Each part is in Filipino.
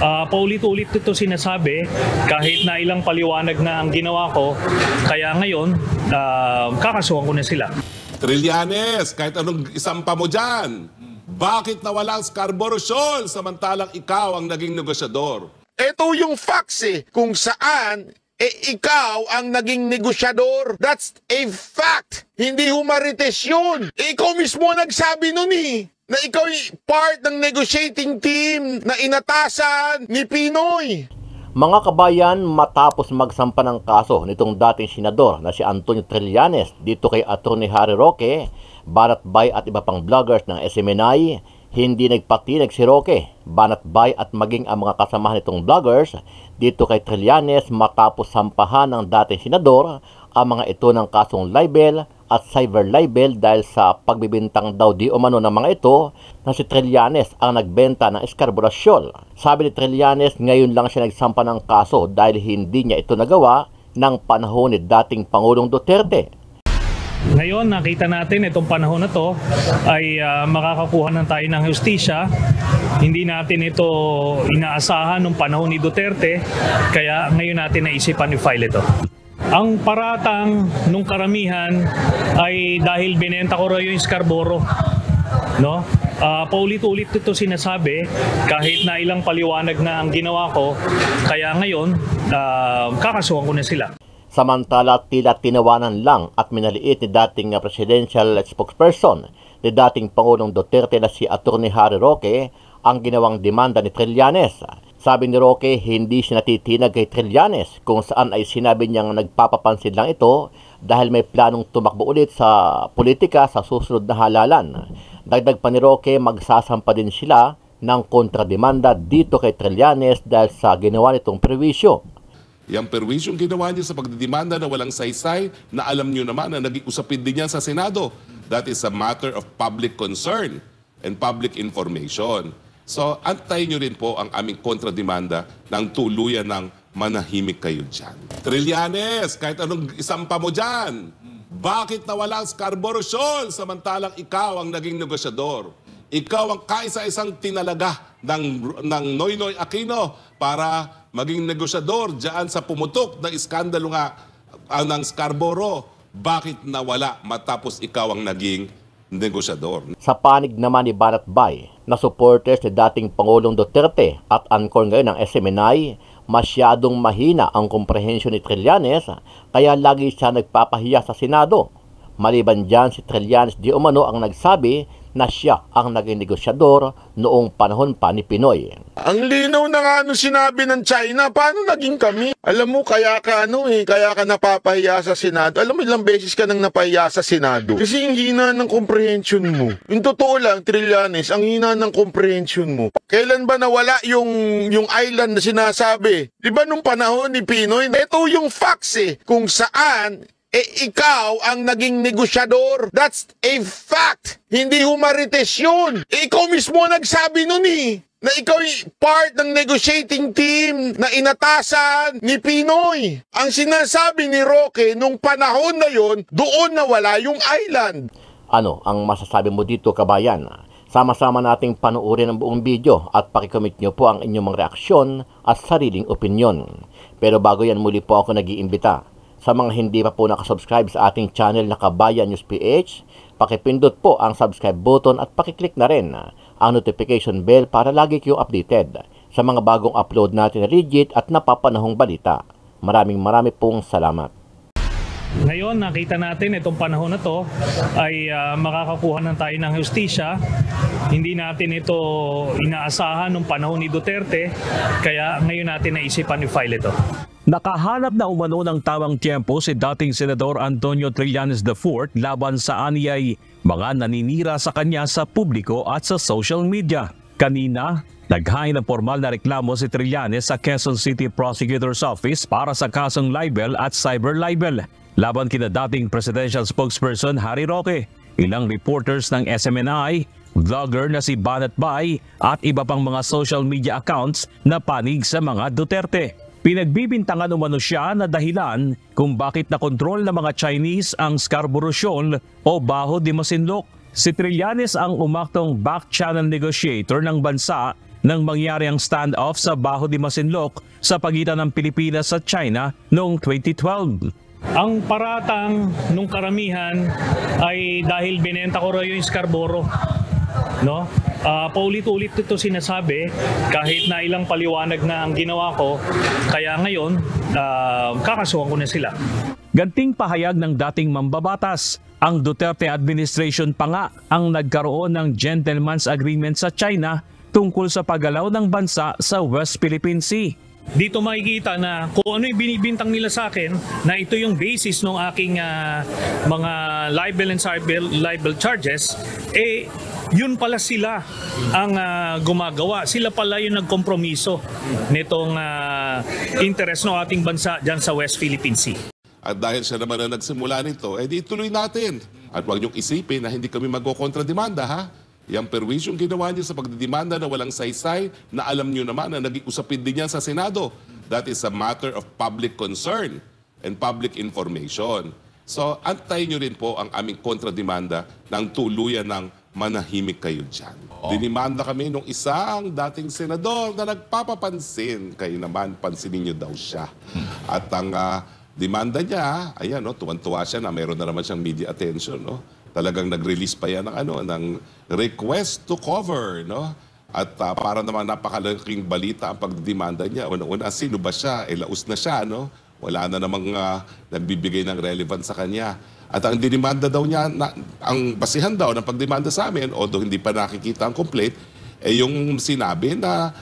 Paulit-ulit ito sinasabi kahit na ilang paliwanag na ang ginawa ko. Kaya ngayon, kakasuhan ko na sila. Trillanes, kahit anong isampa mo dyan, bakit nawala ang Scarborough Shoal samantalang ikaw ang naging negosyador? Ito yung facts kung saan ikaw ang naging negosyador. That's a fact. Hindi humarites yun. Ikaw mismo nagsabi nun na ikaw ay part ng negotiating team na inatasan ni Pinoy. Mga kabayan, matapos magsampa ng kaso nitong dating senador na si Antonio Trillanes dito kay Atty. Harry Roque, Banatbay at iba pang vloggers ng SMNI, hindi nagpatinag si Roque, Banatbay at maging ang mga kasamahan nitong vloggers dito kay Trillanes matapos sampahan ng dating senador ang mga ito ng kasong libel at cyber libel dahil sa pagbibintang daw di umano ng mga ito na si Trillanes ang nagbenta ng Scarborough Shoal. Sabi ni Trillanes, ngayon lang siya nagsampa ng kaso dahil hindi niya ito nagawa ng panahon ni dating Pangulong Duterte. Ngayon, nakita natin itong panahon na to ay makakakuha na tayo ng hustisya. Hindi natin ito inaasahan nung panahon ni Duterte, kaya ngayon natin naisipan i-file ito. Ang paratang nung karamihan ay dahil binenta ko raw yung Scarborough. No? Paulit-ulit ito sinasabi kahit na ilang paliwanag na ang ginawa ko. Kaya ngayon, kakasuhan ko na sila. Samantala, tila tinawanan lang at minaliit ni dating presidential spokesperson ni dating Pangulong Duterte na si Atty. Harry Roque ang ginawang demanda ni Trillanes. Sabi ni Roque, hindi siya natitinag kay Trillanes kung saan ay sinabi niyang nagpapapansin lang ito dahil may planong tumakbo ulit sa politika sa susunod na halalan. Dagdag pa ni Roque, magsasampa din sila ng kontrademanda dito kay Trillanes dahil sa ginawa nitong perwisyo. Yung perwisyong ginawa niya sa pagdidemanda na walang saysay, na alam niyo naman na naging usapin din yan sa Senado. That is a matter of public concern and public information. So, antayin nyo rin po ang aming kontrademanda ng tuluyan ng manahimik kayo dyan. Trillanes, kahit anong isampa mo dyan, bakit nawala ang Scarborough Shoal samantalang ikaw ang naging negosyador? Ikaw ang kaisa-isang tinalaga ng Noynoy Aquino para maging negosyador dyan sa pumutok na iskandalo nga ng Scarborough. Bakit nawala matapos ikaw ang naging negosyador? Sa panig naman ni Banatbay na supporters ni dating Pangulong Duterte at anchor ngayon ng SMNI, masyadong mahina ang komprehensyon ni Trillanes kaya lagi siya nagpapahiya sa Senado. Maliban dyan, si Trillanes di umano ang nagsabi na siya ang naging negosyador noong panahon pa ni Pinoy. Ang linaw na nga nung sinabi ng China, paano naging kami? Alam mo, kaya ka napapahiya sa Senado. Alam mo, ilang beses ka nang napahiya sa Senado. Kasi yung hina ng comprehension mo. Yung totoo lang, Trillanes, ang hina ng comprehension mo. Kailan ba nawala yung island na sinasabi? Di ba nung panahon ni Pinoy? Ito yung facts kung saan ikaw ang naging negosyador. That's a fact. Hindi humarites yun. Ikaw mismo nagsabi nun na ikaw ay part ng negotiating team na inatasan ni Pinoy. Ang sinasabi ni Roque nung panahon na yon, doon nawala yung island. Ano ang masasabi mo dito, kabayan? Sama-sama nating panuorin ang buong video at pakikomment nyo po ang inyong mga reaksyon at sariling opinyon. Pero bago yan, muli po ako nag-iimbita. Sa mga hindi pa po nakasubscribe sa ating channel na Kabayan News PH, pakipindot po ang subscribe button at pakiclick na rin ang notification bell para lagi kayong updated sa mga bagong upload natin na legit at napapanahong balita. Maraming pong salamat. Ngayon, nakita natin itong panahon na to ay makakakuha na tayo ng hustisya. Hindi natin ito inaasahan nung panahon ni Duterte, kaya ngayon natin naisipan i-file ito. Nakahanap na umano ng tamang tiyempo si dating Senador Antonio Trillanes IV laban sa aniyay mga naninira sa kanya sa publiko at sa social media. Kanina, naghain ng formal na reklamo si Trillanes sa Quezon City Prosecutor's Office para sa kasong libel at cyber libel laban kina dating Presidential Spokesperson Harry Roque, ilang reporters ng SMNI, vlogger na si Banatbay at iba pang mga social media accounts na panig sa mga Duterte. Pinagbibintangan umano siya na dahilan kung bakit nakontrol ng mga Chinese ang Scarborough Shoal o Baho de Masinloc. Si Trillanes ang umaktong back-channel negotiator ng bansa nang mangyari ang standoff sa Baho de Masinloc sa pagitan ng Pilipinas at China noong 2012. Ang paratang nung karamihan ay dahil binenta ko raw yung Scarborough. No? Paulit-ulit ito sinasabi kahit na ilang paliwanag na ang ginawa ko. Kaya ngayon, kakasuhan ko na sila. Ganting pahayag ng dating mambabatas, ang Duterte administration pa nga ang nagkaroon ng gentleman's agreement sa China tungkol sa paggalaw ng bansa sa West Philippine Sea. Dito makikita na kung ano yung binibintang nila sa akin na ito yung basis ng aking mga libel and libel charges, yun pala sila ang gumagawa. Sila pala yung nagkompromiso nitong interest ng ating bansa dyan sa West Philippine Sea. At dahil siya naman na nagsimula nito, di ituloy natin. At huwag niyong isipin na hindi kami magkokontrademanda, ha? Yang perwisyong ginawa niyo sa pagdidemanda na walang saysay, na alam niyo naman na naging usapin din yan sa Senado. That is a matter of public concern and public information. So, antayin niyo rin po ang aming kontrademanda ng tuluyan ng manahimik kayo dyan. Dinimanda kami nung isang dating senador na nagpapapansin. Kayo naman, pansinin niyo daw siya. At ang demanda niya, ayan, no, tuwan-tuwa siya na mayroon na naman siyang media attention, no? Talagang nag-release pa yan ng request to cover, no? At para naman napakalaking balita ang pagdemanda niya. Una-una, sino ba siya? Laos na siya, no? Wala na namang nagbibigay ng relevance sa kanya. At ang dinimanda daw niya, ang basihan daw ng pagdemanda sa amin, although hindi pa nakikita ang complaint, yung sinabi na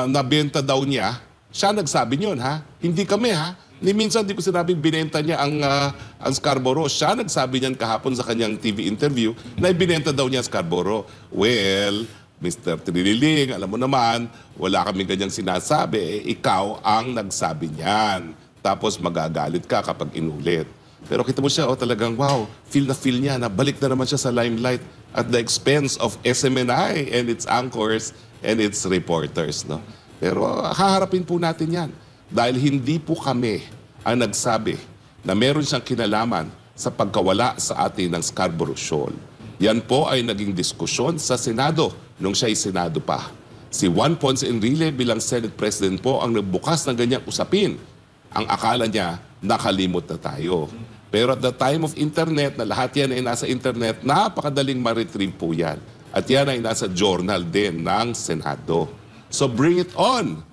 nabenta daw niya, siya nagsabi niyon, ha? Hindi kami, ha? Ni minsan di ko sinabing binenta niya ang Scarborough. Siya nagsabi niyan kahapon sa kanyang TV interview na ibinenta daw niya ang Scarborough. Well, Mr. Trililing, alam mo naman, wala kami ganyang sinasabi. Ikaw ang nagsabi niyan. Tapos magagalit ka kapag inulit. Pero kita mo siya, talagang wow, feel niya na balik na naman siya sa limelight at the expense of SMNI and its anchors and its reporters. No? Pero haharapin po natin yan. Dahil hindi po kami ang nagsabi na meron siyang kinalaman sa pagkawala sa atin ng Scarborough Shoal. Yan po ay naging diskusyon sa Senado nung siya ay Senado pa. Si Juan Ponce Enrile bilang Senate President po ang nagbukas ng ganyang usapin. Ang akala niya, nakalimot na tayo. Pero at the time of internet, na lahat yan ay nasa internet, napakadaling ma-retrieve po yan. At yan ay nasa journal din ng Senado. So bring it on!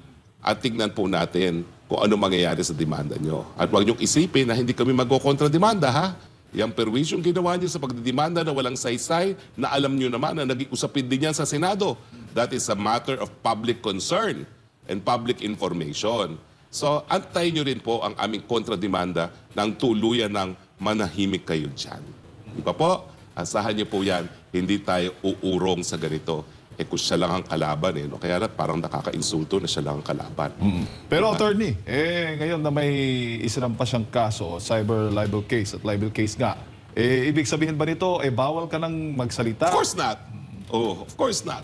At tignan po natin kung ano mangyayari sa demanda nyo. At huwag niyong isipin na hindi kami magkokontrademanda, ha? Yang perwisyong ginawa niyo sa pagdidemanda na walang saysay, na alam niyo naman na naging usapin din yan sa Senado. That is a matter of public concern and public information. So, antayin niyo rin po ang aming kontrademanda ng tuluyan ng manahimik kayo dyan. Di ba po? Asahan niyo po yan, hindi tayo uurong sa ganito. Kung siya lang ang kalaban, no? Kaya parang nakaka-insulto na siya lang ang kalaban. Pero attorney, ngayon na may isinampa siyang kaso, cyber libel case at libel case nga, ibig sabihin ba nito, bawal ka nang magsalita? Of course not. Oh, of course not.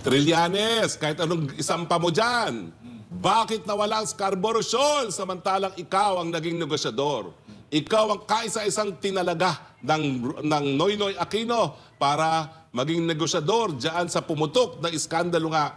Trillanes, kahit anong isampa mo dyan, bakit nawala ang Scarborough Shoal samantalang ikaw ang naging negosyador? Ikaw ang kaisa-isang tinalaga ng Noynoy Aquino para maging negosyador dyan sa pumutok na iskandalo nga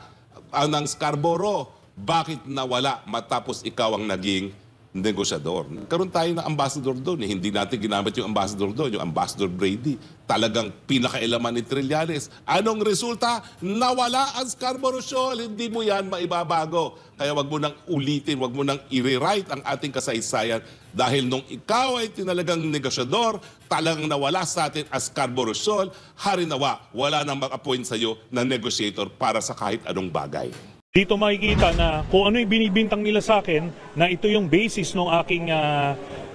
ng Scarborough. Bakit nawala matapos ikaw ang naging negosyador? Karoon tayo ng ambassador doon. Hindi natin ginamit yung ambassador doon, yung Ambassador Brady. Talagang pinakailaman ni Trillanes. Anong resulta? Nawala ang Scarborough Shoal. Hindi mo yan maibabago. Kaya wag mo nang ulitin, wag mo nang i-rewrite ang ating kasaysayan. Dahil nung ikaw ay tinalagang negosyador, talagang nawala sa atin ang Scarborough Shoal, harinawa, wala nang mag-appoint sa'yo na negotiator para sa kahit anong bagay. Dito makikita na kung ano yung binibintang nila sa akin na ito yung basis ng aking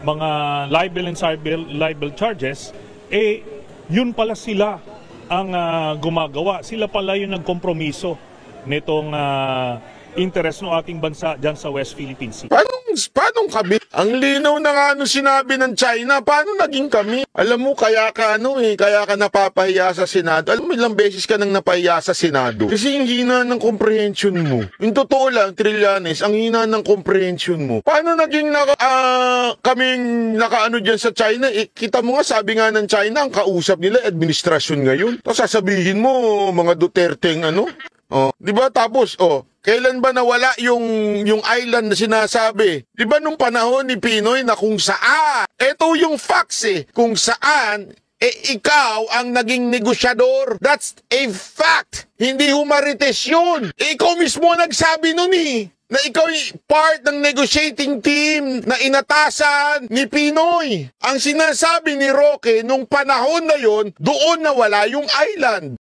mga libel and libel charges, yun pala sila ang gumagawa. Sila pala yung nagkompromiso nitong interest ng ating bansa dyan sa West Philippine Sea. Paano kami? Ang linaw na nga sinabi ng China, paano naging kami? Alam mo, kaya ka napapahiya sa Senado. Alam mo, ilang beses ka nang napahiya sa Senado. Kasi yung hina ng comprehension mo. Yung totoo lang, Trillanes, ang hina ng comprehension mo. Paano naging kaming nakaano dyan sa China? Kita mo nga, sabi nga ng China, ang kausap nila, administrasyon ngayon. Tapos sasabihin mo, mga Duterte Oh, 'di ba? Tapos kailan ba nawala yung island na sinasabi? 'Di ba nung panahon ni Pinoy na kung saan? Ito yung facts kung saan ikaw ang naging negosyador. That's a fact. Hindi humarites yun. Ikaw mismo nagsabi nun na ikaw part ng negotiating team na inatasan ni Pinoy. Ang sinasabi ni Roque nung panahon na yon, doon nawala yung island.